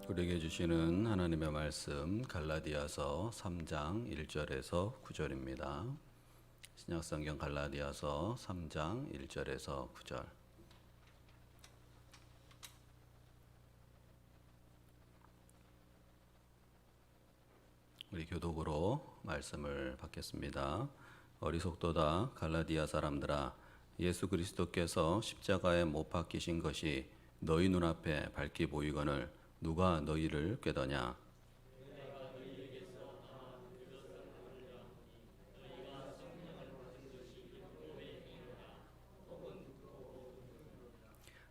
우리에게 주시는 하나님의 말씀 갈라디아서 3장 1절에서 9절입니다. 신약성경 갈라디아서 3장 1절에서 9절. 우리 교독으로 말씀을 받겠습니다. 어리석도다 갈라디아 사람들아, 예수 그리스도께서 십자가에 못 박히신 것이 너희 눈앞에 밝히 보이거늘 누가 너희를 꾀더냐?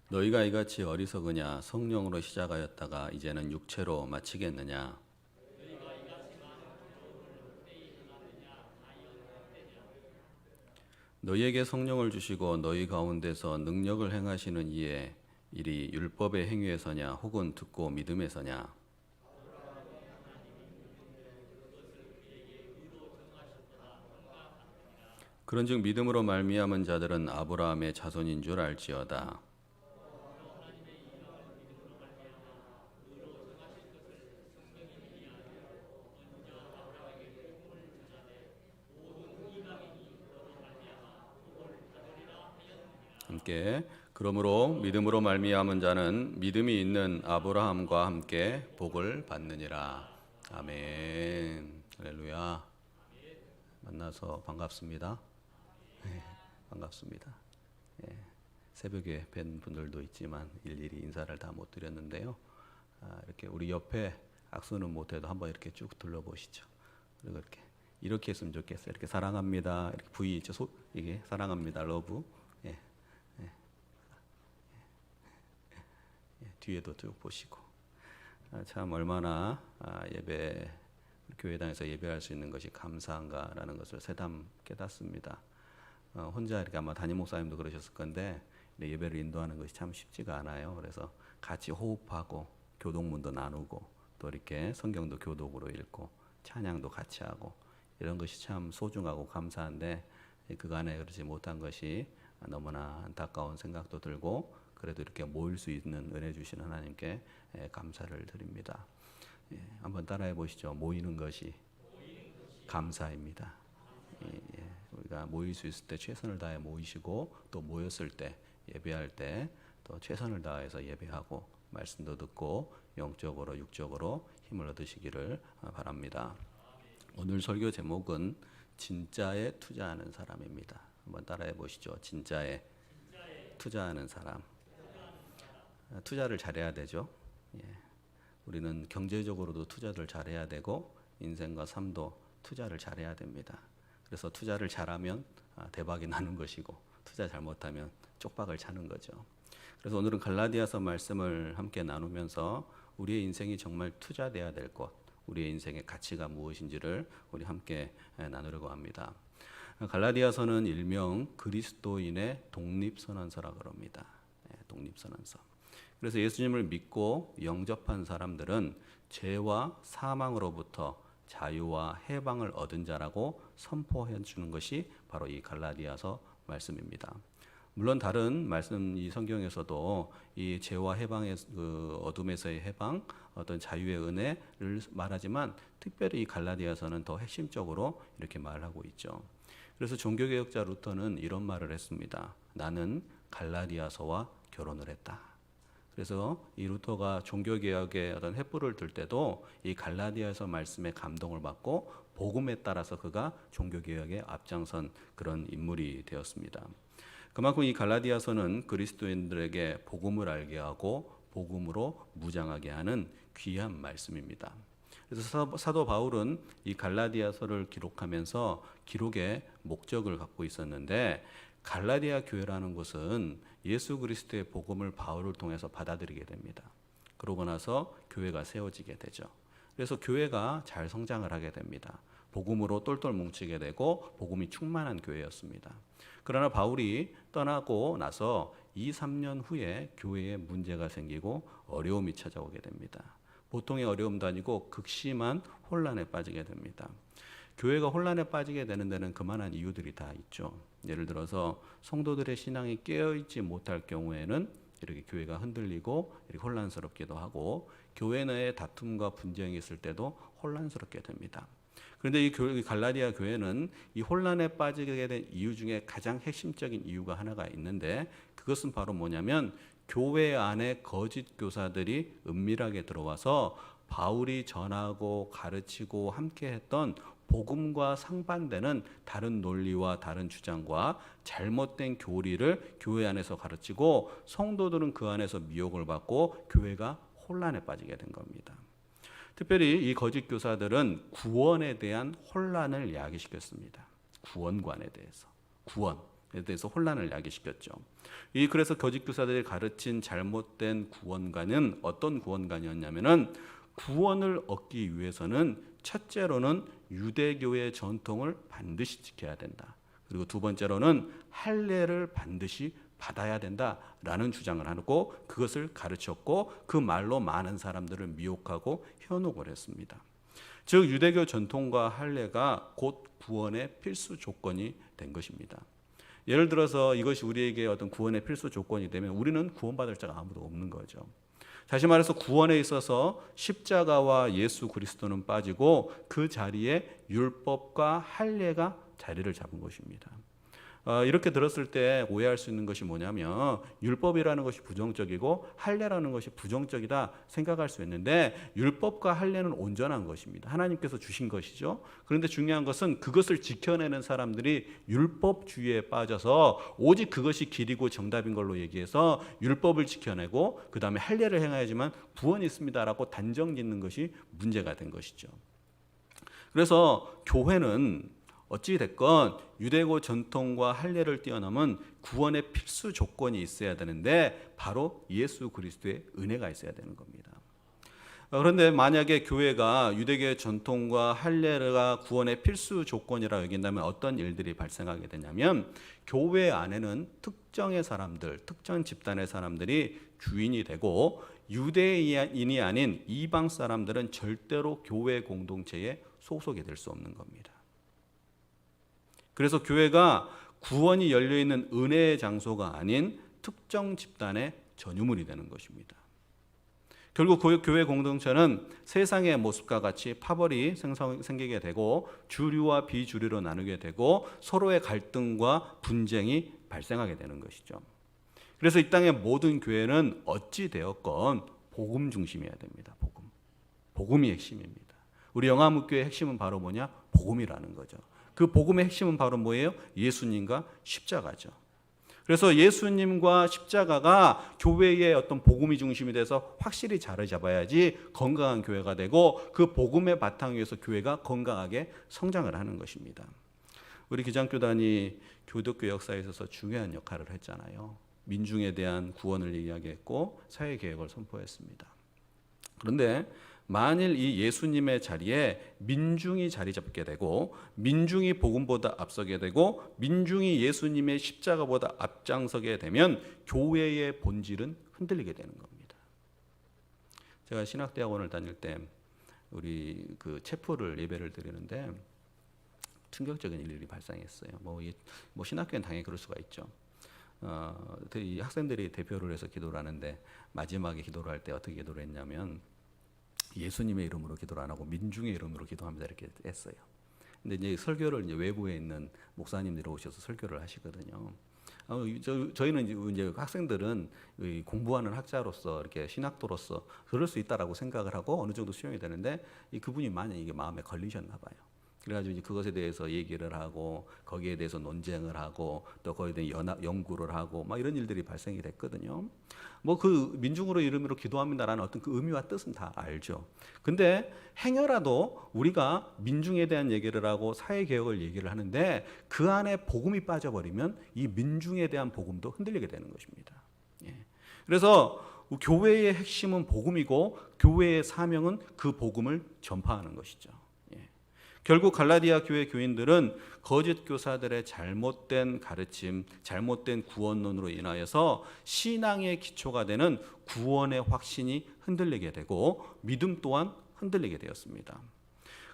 너희가 이같이 어리석으냐? 성령으로 시작하였다가 이제는 육체로 마치겠느냐? 너희에게 성령을 주시고 너희 가운데서 능력을 행하시는 이에 일이 율법의 행위에서냐 혹은 듣고 믿음에서냐? 그런즉 믿음으로 말미암은 자들은 아브라함의 자손인 줄 알지어다. 함께 그러므로 믿음으로 말미암은 자는 믿음이 있는 아브라함과 함께 복을 받느니라. 아멘. 할렐루야. 만나서 반갑습니다. 네, 반갑습니다. 네, 새벽에 뵌 분들도 있지만 일일이 인사를 다 못 드렸는데요. 이렇게 우리 옆에 악수는 못해도 한번 이렇게 쭉 둘러보시죠. 그리고 이렇게 했으면 좋겠어요. 이렇게 사랑합니다. 이렇게 V 있죠. 이게 사랑합니다. 러브. 예, 예, 예, 뒤에도 쭉 보시고. 참 얼마나 예배 교회당에서 예배할 수 있는 것이 감사한가라는 것을 새삼 깨닫습니다. 혼자 이렇게 아마 담임 목사님도 그러셨을 건데 예배를 인도하는 것이 참 쉽지가 않아요. 그래서 같이 호흡하고 교독문도 나누고 또 이렇게 성경도 교독으로 읽고 찬양도 같이 하고 이런 것이 참 소중하고 감사한데 그간에 그러지 못한 것이 너무나 안타까운 생각도 들고 그래도 이렇게 모일 수 있는 은혜 주신 하나님께 감사를 드립니다. 한번 따라해 보시죠. 모이는 것이 감사입니다. 우리가 모일 수 있을 때 최선을 다해 모이시고 또 모였을 때 예배할 때 또 최선을 다해서 예배하고 말씀도 듣고 영적으로 육적으로 힘을 얻으시기를 바랍니다. 오늘 설교 제목은 진짜에 투자하는 사람입니다. 한번 따라해 보시죠. 진짜에 투자하는 사람. 투자를 잘해야 되죠. 우리는 경제적으로도 투자를 잘해야 되고 인생과 삶도 투자를 잘해야 됩니다. 그래서 투자를 잘하면 대박이 나는 것이고 투자 잘못하면 쪽박을 차는 거죠. 그래서 오늘은 갈라디아서 말씀을 함께 나누면서 우리의 인생이 정말 투자돼야 될 것, 우리의 인생의 가치가 무엇인지를 우리 함께 나누려고 합니다. 갈라디아서는 일명 그리스도인의 독립선언서라고 합니다. 독립선언서. 그래서 예수님을 믿고 영접한 사람들은 죄와 사망으로부터 자유와 해방을 얻은 자라고 선포해 주는 것이 바로 이 갈라디아서 말씀입니다. 물론 다른 말씀 이 성경에서도 이 죄와 해방의 그 어둠에서의 해방, 어떤 자유의 은혜를 말하지만 특별히 이 갈라디아서는 더 핵심적으로 이렇게 말하고 있죠. 그래서 종교개혁자 루터는 이런 말을 했습니다. 나는 갈라디아서와 결혼을 했다. 그래서 이 루터가 종교개혁의 어떤 횃불을 들 때도 이 갈라디아서 말씀에 감동을 받고 복음에 따라서 그가 종교개혁에 앞장선 그런 인물이 되었습니다. 그만큼 이 갈라디아서는 그리스도인들에게 복음을 알게 하고 복음으로 무장하게 하는 귀한 말씀입니다. 그래서 사도 바울은 이 갈라디아서를 기록하면서 기록의 목적을 갖고 있었는데 갈라디아 교회라는 곳은 예수 그리스도의 복음을 바울을 통해서 받아들이게 됩니다. 그러고 나서 교회가 세워지게 되죠. 그래서 교회가 잘 성장을 하게 됩니다. 복음으로 똘똘 뭉치게 되고 복음이 충만한 교회였습니다. 그러나 바울이 떠나고 나서 2-3년 후에 교회에 문제가 생기고 어려움이 찾아오게 됩니다. 보통의 어려움도 아니고 극심한 혼란에 빠지게 됩니다. 교회가 혼란에 빠지게 되는 데는 그만한 이유들이 다 있죠. 예를 들어서 성도들의 신앙이 깨어있지 못할 경우에는 이렇게 교회가 흔들리고 이렇게 혼란스럽기도 하고 교회 내에 다툼과 분쟁이 있을 때도 혼란스럽게 됩니다. 그런데 이 갈라디아 교회는 이 혼란에 빠지게 된 이유 중에 가장 핵심적인 이유가 하나가 있는데 그것은 바로 뭐냐면 교회 안에 거짓 교사들이 은밀하게 들어와서 바울이 전하고 가르치고 함께 했던 복음과 상반되는 다른 논리와 다른 주장과 잘못된 교리를 교회 안에서 가르치고 성도들은 그 안에서 미혹을 받고 교회가 혼란에 빠지게 된 겁니다. 특별히 이 거짓 교사들은 구원에 대한 혼란을 야기시켰습니다. 구원관에 대해서, 구원에 대해서 혼란을 야기시켰죠. 그래서 거짓 교사들이 가르친 잘못된 구원관은 어떤 구원관이었냐면은 구원을 얻기 위해서는 첫째로는 유대교의 전통을 반드시 지켜야 된다. 그리고 두 번째로는 할례를 반드시 받아야 된다라는 주장을 하고 그것을 가르쳤고 그 말로 많은 사람들을 미혹하고 현혹을 했습니다. 즉 유대교 전통과 할례가 곧 구원의 필수 조건이 된 것입니다. 예를 들어서 이것이 우리에게 어떤 구원의 필수 조건이 되면 우리는 구원받을 자가 아무도 없는 거죠. 다시 말해서 구원에 있어서 십자가와 예수 그리스도는 빠지고 그 자리에 율법과 할례가 자리를 잡은 것입니다. 이렇게 들었을 때 오해할 수 있는 것이 뭐냐면 율법이라는 것이 부정적이고 할례라는 것이 부정적이다 생각할 수 있는데 율법과 할례는 온전한 것입니다. 하나님께서 주신 것이죠. 그런데 중요한 것은 그것을 지켜내는 사람들이 율법주의에 빠져서 오직 그것이 길이고 정답인 걸로 얘기해서 율법을 지켜내고 그 다음에 할례를 행해야지만 구원이 있습니다라고 단정짓는 것이 문제가 된 것이죠. 그래서 교회는 어찌 됐건 유대교 전통과 할례를 뛰어넘은 구원의 필수 조건이 있어야 되는데 바로 예수 그리스도의 은혜가 있어야 되는 겁니다. 그런데 만약에 교회가 유대교의 전통과 할례가 구원의 필수 조건이라고 여긴다면 어떤 일들이 발생하게 되냐면 교회 안에는 특정의 사람들, 특정 집단의 사람들이 주인이 되고 유대인이 아닌 이방 사람들은 절대로 교회 공동체에 소속이 될 수 없는 겁니다. 그래서 교회가 구원이 열려있는 은혜의 장소가 아닌 특정 집단의 전유물이 되는 것입니다. 결국 교회 공동체는 세상의 모습과 같이 파벌이 생기게 되고 주류와 비주류로 나누게 되고 서로의 갈등과 분쟁이 발생하게 되는 것이죠. 그래서 이 땅의 모든 교회는 어찌 되었건 복음 중심이어야 됩니다. 복음이 핵심입니다. 우리 영화묵교의 핵심은 바로 뭐냐? 복음이라는 거죠. 그 복음의 핵심은 바로 뭐예요? 예수님과 십자가죠. 그래서 예수님과 십자가가 교회의 어떤 복음이 중심이 돼서 확실히 자리 잡아야지 건강한 교회가 되고 그 복음의 바탕 위에서 교회가 건강하게 성장을 하는 것입니다. 우리 기장교단이 교독교 역사에 있어서 중요한 역할을 했잖아요. 민중에 대한 구원을 이야기했고 사회개혁을 선포했습니다. 그런데 만일 이 예수님의 자리에 민중이 자리 잡게 되고 민중이 복음보다 앞서게 되고 민중이 예수님의 십자가보다 앞장서게 되면 교회의 본질은 흔들리게 되는 겁니다. 제가 신학대학원을 다닐 때 우리 그 체포를 예배를 드리는데 충격적인 일들이 발생했어요. 뭐 신학교는 당연히 그럴 수가 있죠. 이 학생들이 대표를 해서 기도를 하는데 마지막에 기도를 할 때 어떻게 기도를 했냐면 예수님의 이름으로 기도를 안 하고 민중의 이름으로 기도합니다 이렇게 했어요. 근데 이제 설교를 이제 외부에 있는 목사님들이 오셔서 설교를 하시거든요. 저희는 이제 학생들은 공부하는 학자로서 이렇게 신학도로서 그럴 수 있다라고 생각을 하고 어느 정도 수용이 되는데 그분이 만약 이게 마음에 걸리셨나 봐요. 그래가지고 이제 그것에 대해서 얘기를 하고 거기에 대해서 논쟁을 하고 또 거기에 대한 연구를 하고 막 이런 일들이 발생이 됐거든요. 뭐 그 민중으로 이름으로 기도합니다라는 어떤 그 의미와 뜻은 다 알죠. 근데 행여라도 우리가 민중에 대한 얘기를 하고 사회개혁을 얘기를 하는데 그 안에 복음이 빠져버리면 이 민중에 대한 복음도 흔들리게 되는 것입니다. 그래서 교회의 핵심은 복음이고 교회의 사명은 그 복음을 전파하는 것이죠. 결국 갈라디아 교회 교인들은 거짓 교사들의 잘못된 가르침, 잘못된 구원론으로 인하여서 신앙의 기초가 되는 구원의 확신이 흔들리게 되고 믿음 또한 흔들리게 되었습니다.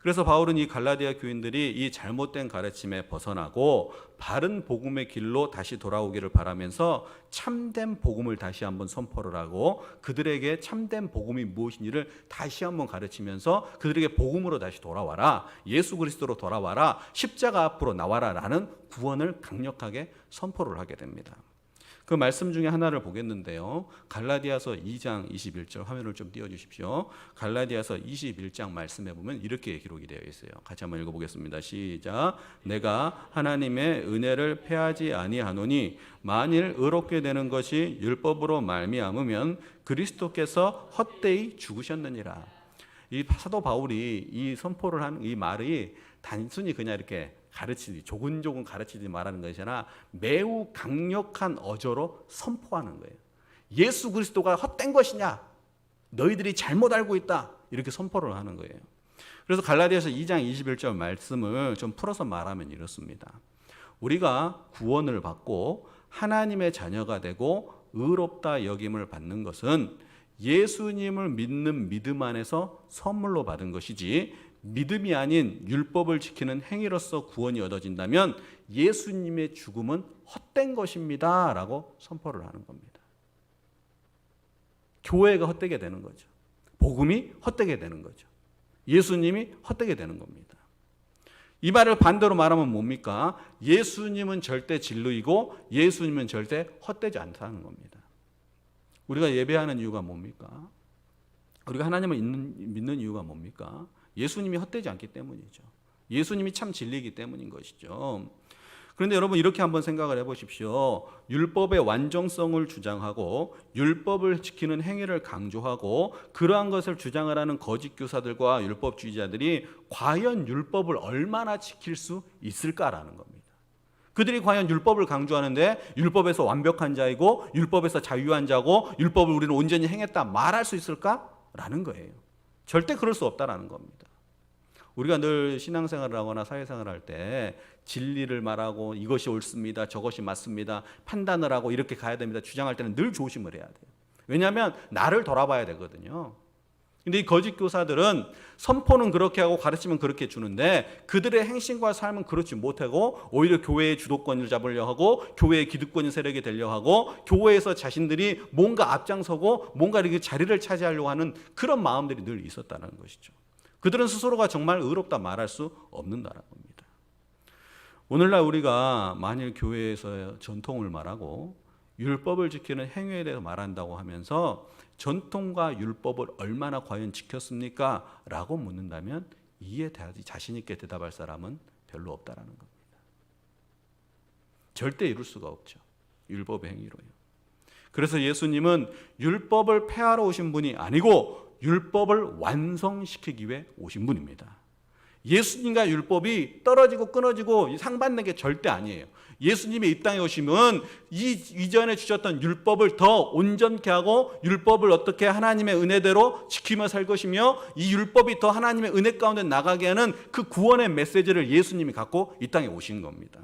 그래서 바울은 이 갈라디아 교인들이 이 잘못된 가르침에 벗어나고 바른 복음의 길로 다시 돌아오기를 바라면서 참된 복음을 다시 한번 선포를 하고 그들에게 참된 복음이 무엇인지를 다시 한번 가르치면서 그들에게 복음으로 다시 돌아와라, 예수 그리스도로 돌아와라, 십자가 앞으로 나와라 라는 구원을 강력하게 선포를 하게 됩니다. 그 말씀 중에 하나를 보겠는데요. 갈라디아서 2장 21절 화면을 좀 띄워주십시오. 갈라디아서 21장 말씀해 보면 이렇게 기록이 되어 있어요. 같이 한번 읽어보겠습니다. 시작. 내가 하나님의 은혜를 패하지 아니하노니 만일 의롭게 되는 것이 율법으로 말미암으면 그리스도께서 헛되이 죽으셨느니라. 이 사도 바울이 이 선포를 한 이 말이 단순히 그냥 이렇게 가르치지 조근조근 가르치지 말하는 것이 아니라 매우 강력한 어조로 선포하는 거예요. 예수 그리스도가 헛된 것이냐? 너희들이 잘못 알고 있다. 이렇게 선포를 하는 거예요. 그래서 갈라디아서 2장 21절 말씀을 좀 풀어서 말하면 이렇습니다. 우리가 구원을 받고 하나님의 자녀가 되고 의롭다 여김을 받는 것은 예수님을 믿는 믿음 안에서 선물로 받은 것이지 믿음이 아닌 율법을 지키는 행위로서 구원이 얻어진다면 예수님의 죽음은 헛된 것입니다 라고 선포를 하는 겁니다. 교회가 헛되게 되는 거죠. 복음이 헛되게 되는 거죠. 예수님이 헛되게 되는 겁니다. 이 말을 반대로 말하면 뭡니까? 예수님은 절대 진리이고 예수님은 절대 헛되지 않다는 겁니다. 우리가 예배하는 이유가 뭡니까? 우리가 하나님을 믿는 이유가 뭡니까? 예수님이 헛되지 않기 때문이죠. 예수님이 참 진리이기 때문인 것이죠. 그런데 여러분 이렇게 한번 생각을 해보십시오. 율법의 완전성을 주장하고 율법을 지키는 행위를 강조하고 그러한 것을 주장을 하는 거짓 교사들과 율법주의자들이 과연 율법을 얼마나 지킬 수 있을까라는 겁니다. 그들이 과연 율법을 강조하는데 율법에서 완벽한 자이고 율법에서 자유한 자고 율법을 우리는 온전히 행했다 말할 수 있을까라는 거예요. 절대 그럴 수 없다라는 겁니다. 우리가 늘 신앙생활을 하거나 사회생활을 할 때 진리를 말하고 이것이 옳습니다, 저것이 맞습니다, 판단을 하고 이렇게 가야 됩니다 주장할 때는 늘 조심을 해야 돼요. 왜냐하면 나를 돌아봐야 되거든요. 근데 이 거짓 교사들은 선포는 그렇게 하고 가르치면 그렇게 주는데 그들의 행실과 삶은 그렇지 못하고 오히려 교회의 주도권을 잡으려 하고 교회의 기득권 세력이 되려 하고 교회에서 자신들이 뭔가 앞장서고 뭔가 이렇게 자리를 차지하려고 하는 그런 마음들이 늘 있었다는 것이죠. 그들은 스스로가 정말 의롭다 말할 수 없는다는 겁니다. 오늘날 우리가 만일 교회에서 전통을 말하고 율법을 지키는 행위에 대해서 말한다고 하면서 전통과 율법을 얼마나 과연 지켰습니까? 라고 묻는다면 이에 자신 있게 대답할 사람은 별로 없다라는 겁니다. 절대 이룰 수가 없죠. 율법의 행위로요. 그래서 예수님은 율법을 폐하러 오신 분이 아니고 율법을 완성시키기 위해 오신 분입니다. 예수님과 율법이 떨어지고 끊어지고 상반된 게 절대 아니에요. 예수님이 이 땅에 오시면 이 이전에 주셨던 율법을 더 온전케 하고 율법을 어떻게 하나님의 은혜대로 지키며 살 것이며 이 율법이 더 하나님의 은혜 가운데 나가게 하는 그 구원의 메시지를 예수님이 갖고 이 땅에 오신 겁니다.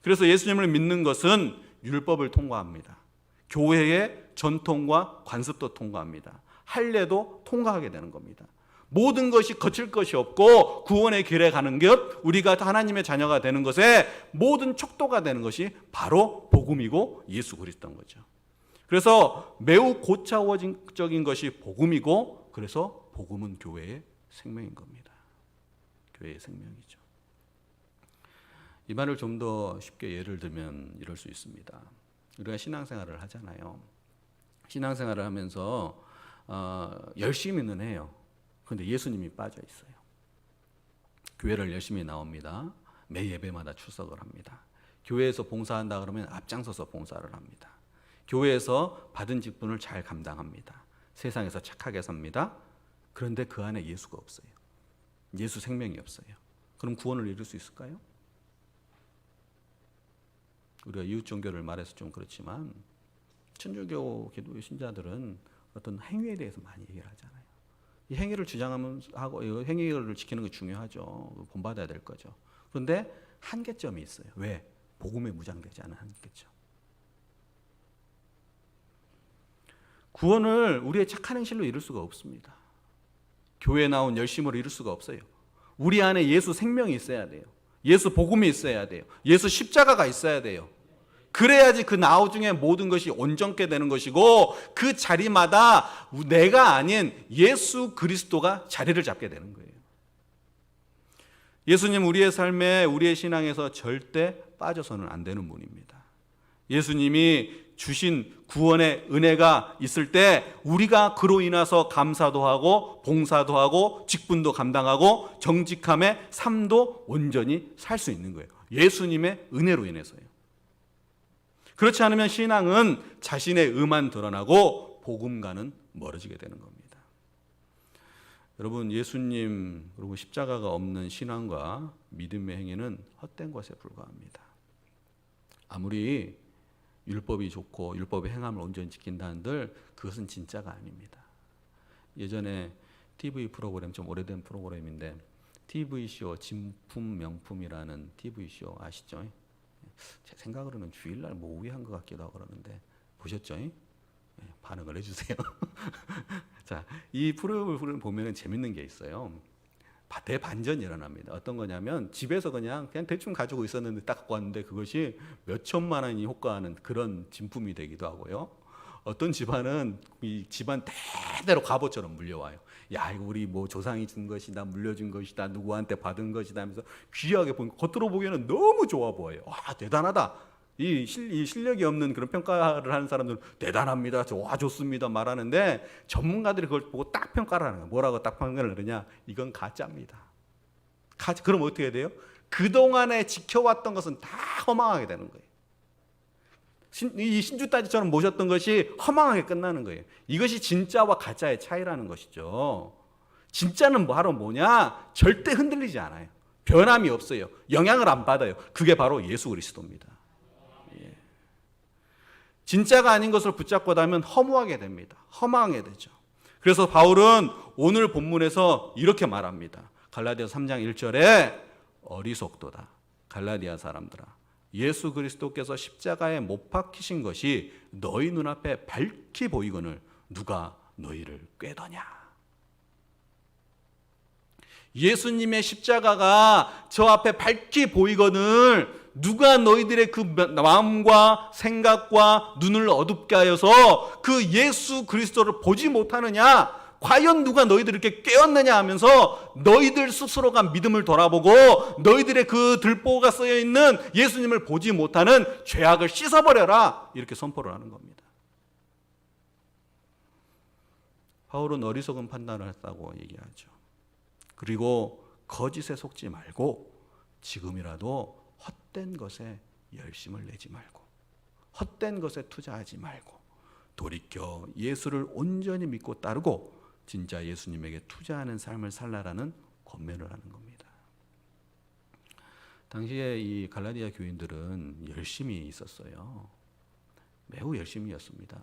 그래서 예수님을 믿는 것은 율법을 통과합니다. 교회의 전통과 관습도 통과합니다. 할례도 통과하게 되는 겁니다. 모든 것이 거칠 것이 없고 구원의 길에 가는 것, 우리가 하나님의 자녀가 되는 것에 모든 척도가 되는 것이 바로 복음이고 예수 그리스도인 거죠. 그래서 매우 고차원적인 것이 복음이고 그래서 복음은 교회의 생명인 겁니다. 교회의 생명이죠. 이 말을 좀 더 쉽게 예를 들면 이럴 수 있습니다. 우리가 신앙생활을 하잖아요. 신앙생활을 하면서 열심히는 해요. 그런데 예수님이 빠져 있어요. 교회를 열심히 나옵니다. 매 예배마다 출석을 합니다. 교회에서 봉사한다 그러면 앞장서서 봉사를 합니다. 교회에서 받은 직분을 잘 감당합니다. 세상에서 착하게 삽니다. 그런데 그 안에 예수가 없어요. 예수 생명이 없어요. 그럼 구원을 이룰 수 있을까요? 우리가 이웃 종교를 말해서 좀 그렇지만 천주교 기독교 신자들은 어떤 행위에 대해서 많이 얘기를 하잖아요. 이 행위를 주장하고 행위를 지키는 게 중요하죠. 본받아야 될 거죠. 그런데 한계점이 있어요. 왜? 복음에 무장되지 않은 한계점. 구원을 우리의 착한 행실로 이룰 수가 없습니다. 교회에 나온 열심으로 이룰 수가 없어요. 우리 안에 예수 생명이 있어야 돼요. 예수 복음이 있어야 돼요. 예수 십자가가 있어야 돼요. 그래야지 그 나중에 모든 것이 온전케 되는 것이고, 그 자리마다 내가 아닌 예수 그리스도가 자리를 잡게 되는 거예요. 예수님 우리의 삶에, 우리의 신앙에서 절대 빠져서는 안 되는 분입니다. 예수님이 주신 구원의 은혜가 있을 때 우리가 그로 인해서 감사도 하고 봉사도 하고 직분도 감당하고 정직함의 삶도 온전히 살 수 있는 거예요. 예수님의 은혜로 인해서요. 그렇지 않으면 신앙은 자신의 의만 드러나고 복음과는 멀어지게 되는 겁니다. 여러분, 예수님 그리고 십자가가 없는 신앙과 믿음의 행위는 헛된 것에 불과합니다. 아무리 율법이 좋고 율법의 행함을 온전히 지킨다 한들 그것은 진짜가 아닙니다. 예전에 TV 프로그램, 좀 오래된 프로그램인데 TV쇼 진품 명품이라는 TV쇼 아시죠? 제 생각으로는 주일날 모의한 것 같기도 하고 그러는데 보셨죠? 반응을 해주세요. 자, 이 프로그램을 보면 재밌는 게 있어요. 대반전이 일어납니다. 어떤 거냐면 집에서 그냥 대충 가지고 있었는데 딱 갖고 왔는데 그것이 몇 천만 원이 효과하는 그런 진품이 되기도 하고요. 어떤 집안은 이 집안 대대로 갑옷처럼 물려와요. 야, 이거 우리 뭐 조상이 준 것이다, 물려준 것이다, 누구한테 받은 것이다 하면서 귀하게 보니까 겉으로 보기에는 너무 좋아 보여요. 와, 대단하다. 이 실력이 없는 그런 평가를 하는 사람들은 대단합니다, 와, 좋습니다 말하는데, 전문가들이 그걸 보고 딱 평가를 하는 거예요. 뭐라고 딱 평가를 하느냐? 이건 가짜입니다. 그럼 어떻게 돼요? 그동안에 지켜왔던 것은 다 허망하게 되는 거예요. 이 신주따지처럼 모셨던 것이 허망하게 끝나는 거예요. 이것이 진짜와 가짜의 차이라는 것이죠. 진짜는 바로 뭐냐? 절대 흔들리지 않아요. 변함이 없어요. 영향을 안 받아요. 그게 바로 예수 그리스도입니다. 예. 진짜가 아닌 것을 붙잡고 다면 허무하게 됩니다. 허망하게 되죠. 그래서 바울은 오늘 본문에서 이렇게 말합니다. 갈라디아서 3장 1절에 어리석도다. 갈라디아 사람들아, 예수 그리스도께서 십자가에 못 박히신 것이 너희 눈앞에 밝히 보이거늘 누가 너희를 꾀더냐. 예수님의 십자가가 저 앞에 밝히 보이거늘 누가 너희들의 그 마음과 생각과 눈을 어둡게 하여서 그 예수 그리스도를 보지 못하느냐? 과연 누가 너희들 이렇게 깨었느냐 하면서 너희들 스스로가 믿음을 돌아보고 너희들의 그 들보가 쓰여 있는 예수님을 보지 못하는 죄악을 씻어버려라, 이렇게 선포를 하는 겁니다. 바울은 어리석은 판단을 했다고 얘기하죠. 그리고 거짓에 속지 말고 지금이라도 헛된 것에 열심을 내지 말고 헛된 것에 투자하지 말고 돌이켜 예수를 온전히 믿고 따르고 진짜 예수님에게 투자하는 삶을 살라라는 권면을 하는 겁니다. 당시에 이 갈라디아 교인들은 열심히 있었어요. 매우 열심히였습니다.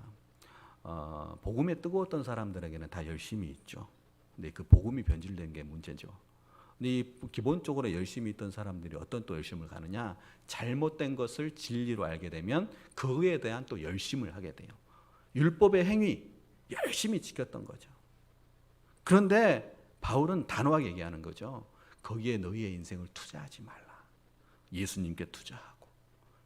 복음에 뜨거웠던 사람들에게는 다 열심히 있죠. 근데 그 복음이 변질된 게 문제죠. 근데 기본적으로 열심히 있던 사람들이 어떤 또 열심을 가느냐? 잘못된 것을 진리로 알게 되면 그에 대한 또 열심을 하게 돼요. 율법의 행위 열심히 지켰던 거죠. 그런데 바울은 단호하게 얘기하는 거죠. 거기에 너희의 인생을 투자하지 말라. 예수님께 투자하고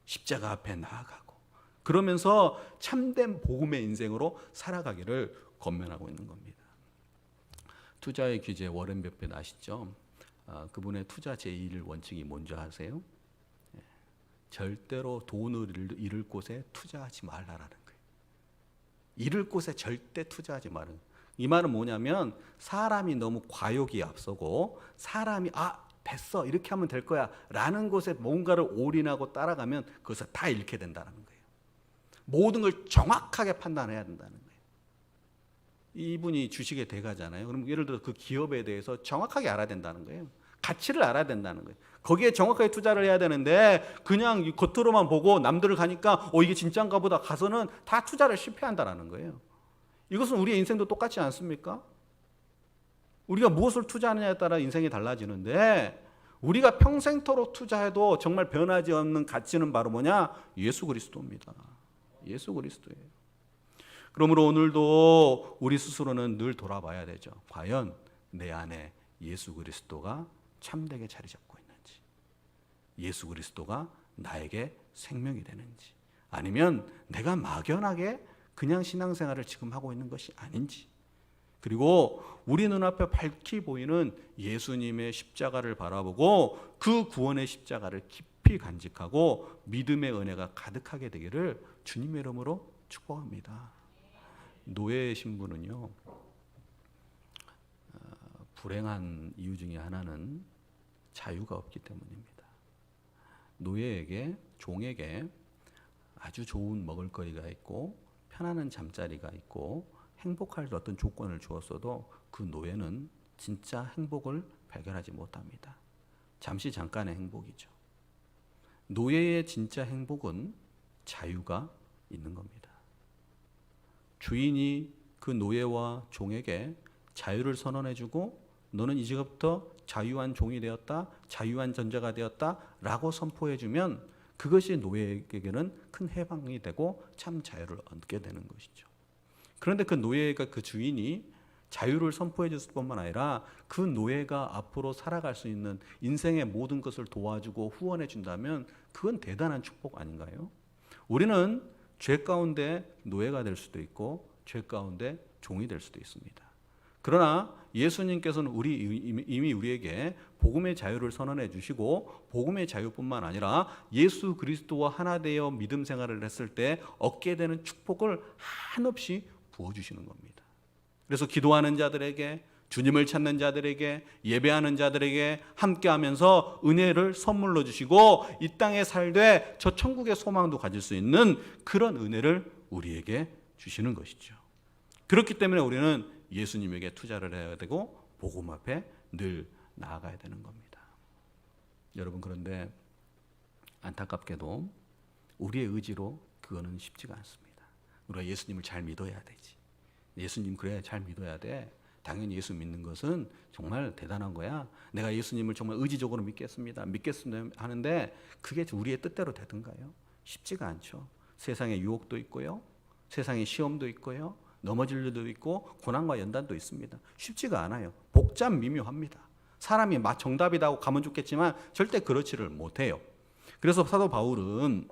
십자가 앞에 나아가고 그러면서 참된 복음의 인생으로 살아가기를 권면하고 있는 겁니다. 투자의 귀재 워렌 버핏 아시죠? 그분의 투자 제1 원칙이 뭔지 아세요? 절대로 돈을 잃을 곳에 투자하지 말라라는 거예요. 잃을 곳에 절대 투자하지 말라는 거예요. 이 말은 뭐냐면 사람이 너무 과욕이 앞서고 사람이 됐어 이렇게 하면 될 거야 라는 것에 뭔가를 올인하고 따라가면 그것을 다 잃게 된다는 거예요. 모든 걸 정확하게 판단해야 된다는 거예요. 이분이 주식의 대가잖아요. 그럼 예를 들어 그 기업에 대해서 정확하게 알아야 된다는 거예요. 가치를 알아야 된다는 거예요. 거기에 정확하게 투자를 해야 되는데 그냥 겉으로만 보고 남들을 가니까 이게 진짜인가 보다 가서는 다 투자를 실패한다는 거예요. 이것은 우리의 인생도 똑같지 않습니까? 우리가 무엇을 투자하느냐에 따라 인생이 달라지는데 우리가 평생토록 투자해도 정말 변하지 않는 가치는 바로 뭐냐? 예수 그리스도입니다. 예수 그리스도예요. 그러므로 오늘도 우리 스스로는 늘 돌아봐야 되죠. 과연 내 안에 예수 그리스도가 참되게 자리 잡고 있는지, 예수 그리스도가 나에게 생명이 되는지, 아니면 내가 막연하게 그냥 신앙생활을 지금 하고 있는 것이 아닌지, 그리고 우리 눈앞에 밝히 보이는 예수님의 십자가를 바라보고 그 구원의 십자가를 깊이 간직하고 믿음의 은혜가 가득하게 되기를 주님의 이름으로 축복합니다. 노예의 신분은요, 불행한 이유 중에 하나는 자유가 없기 때문입니다. 노예에게, 종에게 아주 좋은 먹을거리가 있고 편안한 잠자리가 있고 행복할 어떤 조건을 주었어도 그 노예는 진짜 행복을 발견하지 못합니다. 잠깐의 행복이죠. 노예의 진짜 행복은 자유가 있는 겁니다. 주인이 그 노예와 종에게 자유를 선언해주고 너는 이제부터 자유한 종이 되었다, 자유한 전자가 되었다 라고 선포해주면 그것이 노예에게는 큰 해방이 되고 참 자유를 얻게 되는 것이죠. 그런데 그 노예가, 그 주인이 자유를 선포해 줬을 뿐만 아니라 그 노예가 앞으로 살아갈 수 있는 인생의 모든 것을 도와주고 후원해 준다면 그건 대단한 축복 아닌가요? 우리는 죄 가운데 노예가 될 수도 있고 죄 가운데 종이 될 수도 있습니다. 그러나 예수님께서는 이미 우리에게 복음의 자유를 선언해 주시고 복음의 자유뿐만 아니라 예수 그리스도와 하나 되어 믿음 생활을 했을 때 얻게 되는 축복을 한없이 부어주시는 겁니다. 그래서 기도하는 자들에게, 주님을 찾는 자들에게, 예배하는 자들에게 함께하면서 은혜를 선물로 주시고 이 땅에 살되 저 천국의 소망도 가질 수 있는 그런 은혜를 우리에게 주시는 것이죠. 그렇기 때문에 우리는 예수님에게 투자를 해야 되고 복음 앞에 늘 나아가야 되는 겁니다. 여러분, 그런데 안타깝게도 우리의 의지로 그거는 쉽지가 않습니다. 우리가 예수님을 잘 믿어야 되지. 예수님 그래 잘 믿어야 돼. 당연히 예수 믿는 것은 정말 대단한 거야. 내가 예수님을 정말 의지적으로 믿겠습니다 하는데 그게 우리의 뜻대로 되던가요? 쉽지가 않죠. 세상에 유혹도 있고요. 세상에 시험도 있고요. 넘어질 일도 있고 고난과 연단도 있습니다. 쉽지가 않아요. 복잡 미묘합니다. 사람이 막 정답이라고 가면 좋겠지만 절대 그렇지를 못해요. 그래서 사도 바울은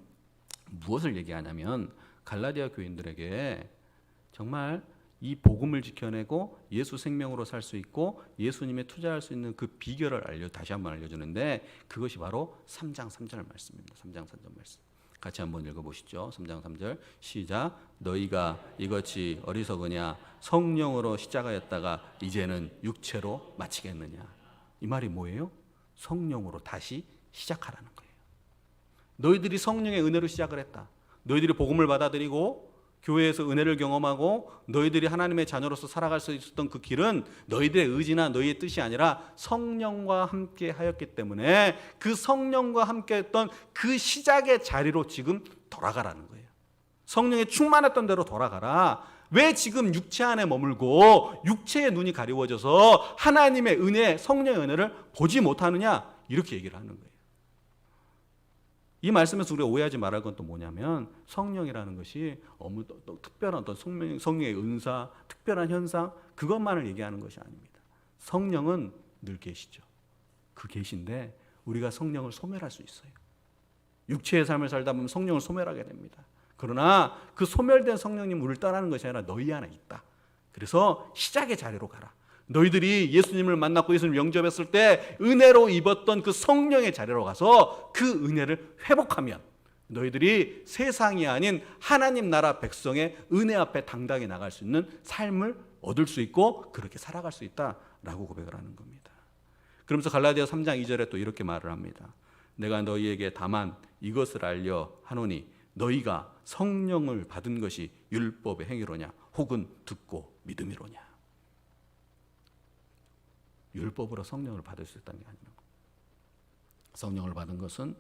무엇을 얘기하냐면 갈라디아 교인들에게 정말 이 복음을 지켜내고 예수 생명으로 살 수 있고 예수님에 투자할 수 있는 그 비결을 다시 한번 알려주는데 그것이 바로 3장 3절 말씀입니다. 3장 3절 말씀. 같이 한번 읽어보시죠. 3장 3절 시작. 너희가 이것이 어리석으냐 성령으로 시작하였다가 이제는 육체로 마치겠느냐. 이 말이 뭐예요? 성령으로 다시 시작하라는 거예요. 너희들이 성령의 은혜로 시작을 했다. 너희들이 복음을 받아들이고 교회에서 은혜를 경험하고 너희들이 하나님의 자녀로서 살아갈 수 있었던 그 길은 너희들의 의지나 너희의 뜻이 아니라 성령과 함께 하였기 때문에 그 성령과 함께 했던 그 시작의 자리로 지금 돌아가라는 거예요. 성령에 충만했던 대로 돌아가라. 왜 지금 육체 안에 머물고 육체의 눈이 가리워져서 하나님의 은혜, 성령의 은혜를 보지 못하느냐? 이렇게 얘기를 하는 거예요. 이 말씀에서 우리가 오해하지 말할 건 또 뭐냐면 성령이라는 것이 특별한 어떤 성령의 은사, 특별한 현상 그것만을 얘기하는 것이 아닙니다. 성령은 늘 계시죠. 그 계신데 우리가 성령을 소멸할 수 있어요. 육체의 삶을 살다 보면 성령을 소멸하게 됩니다. 그러나 그 소멸된 성령님 우리를 떠나는 것이 아니라 너희 안에 있다. 그래서 시작의 자리로 가라. 너희들이 예수님을 만났고 예수님을 영접했을 때 은혜로 입었던 그 성령의 자리로 가서 그 은혜를 회복하면 너희들이 세상이 아닌 하나님 나라 백성의 은혜 앞에 당당히 나갈 수 있는 삶을 얻을 수 있고 그렇게 살아갈 수 있다라고 고백을 하는 겁니다. 그러면서 갈라디아 3장 2절에 또 이렇게 말을 합니다. 내가 너희에게 다만 이것을 알려 하노니 너희가 성령을 받은 것이 율법의 행위로냐 혹은 듣고 믿음이로냐. 율법으로 성령을 받을 수 있다는 게 아니라 성령을 받은 것은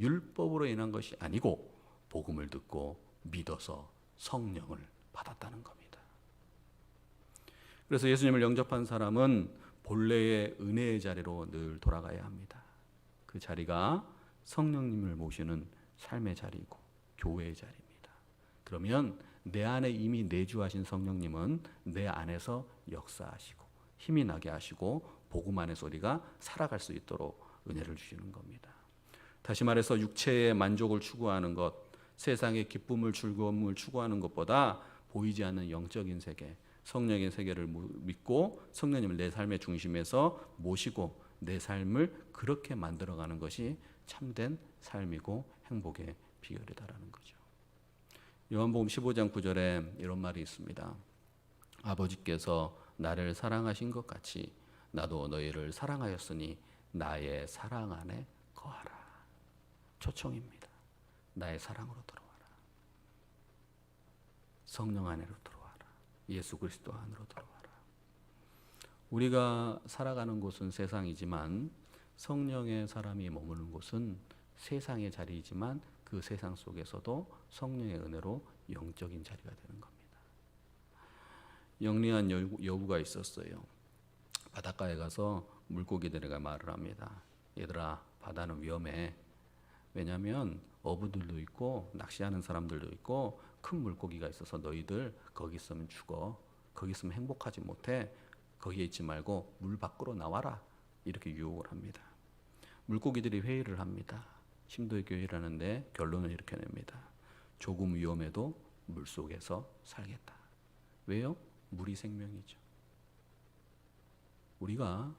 율법으로 인한 것이 아니고 복음을 듣고 믿어서 성령을 받았다는 겁니다. 그래서 예수님을 영접한 사람은 본래의 은혜의 자리로 늘 돌아가야 합니다. 그 자리가 성령님을 모시는 삶의 자리이고 교회의 자리입니다. 그러면 내 안에 이미 내주하신 성령님은 내 안에서 역사하시고 힘이 나게 하시고 복음 안에서 우리가 살아갈 수 있도록 은혜를 주시는 겁니다. 다시 말해서 육체의 만족을 추구하는 것, 세상의 기쁨을 즐거움을 추구하는 것보다 보이지 않는 영적인 세계, 성령의 세계를 믿고 성령님을 내 삶의 중심에서 모시고 내 삶을 그렇게 만들어가는 것이 참된 삶이고 행복의 비결이다라는 거죠. 요한복음 15장 9절에 이런 말이 있습니다. 아버지께서 나를 사랑하신 것 같이 나도 너희를 사랑하였으니 나의 사랑 안에 거하라. 초청입니다. 나의 사랑으로 들어와라. 성령 안으로 들어와라. 예수 그리스도 안으로 들어와라. 우리가 살아가는 곳은 세상이지만 성령의 사람이 머무는 곳은 세상의 자리이지만 그 세상 속에서도 성령의 은혜로 영적인 자리가 되는 겁니다. 영리한 여우가 있었어요. 바닷가에 가서 물고기들에게 말을 합니다. 얘들아, 바다는 위험해. 왜냐하면 어부들도 있고 낚시하는 사람들도 있고 큰 물고기가 있어서 너희들 거기 있으면 죽어. 거기 있으면 행복하지 못해. 거기에 있지 말고 물 밖으로 나와라. 이렇게 유혹을 합니다. 물고기들이 회의를 합니다. 심도 있게 회의를 하는데 결론을 이렇게 냅니다. 조금 위험해도 물속에서 살겠다. 왜요? 물이 생명이죠. 우리가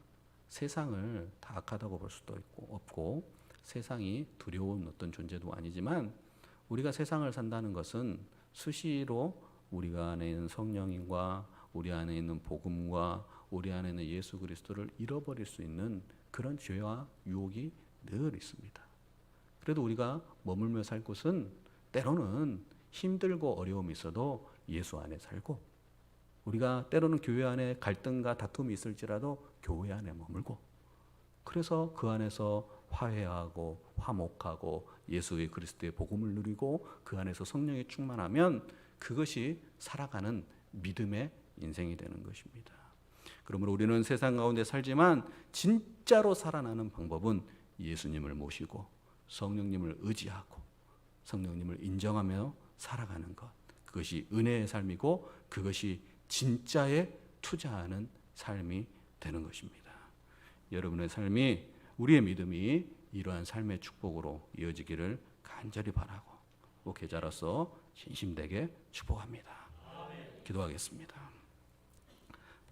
세상을 다 악하다고 볼 수도 없고 세상이 두려운 어떤 존재도 아니지만 우리가 세상을 산다는 것은 수시로 우리 안에 있는 성령님과 우리 안에 있는 복음과 우리 안에 있는 예수 그리스도를 잃어버릴 수 있는 그런 죄와 유혹이 늘 있습니다. 그래도 우리가 머물며 살 곳은 때로는 힘들고 어려움이 있어도 예수 안에 살고 우리가 때로는 교회 안에 갈등과 다툼이 있을지라도 교회 안에 머물고 그래서 그 안에서 화해하고 화목하고 예수의 그리스도의 복음을 누리고 그 안에서 성령이 충만하면 그것이 살아가는 믿음의 인생이 되는 것입니다. 그러므로 우리는 세상 가운데 살지만 진짜로 살아나는 방법은 예수님을 모시고 성령님을 의지하고 성령님을 인정하며 살아가는 것. 그것이 은혜의 삶이고 그것이 진짜에 투자하는 삶이 되는 것입니다. 여러분의 삶이 우리의 믿음이 이러한 삶의 축복으로 이어지기를 간절히 바라고 목회자로서 진심되게 축복합니다. 기도하겠습니다.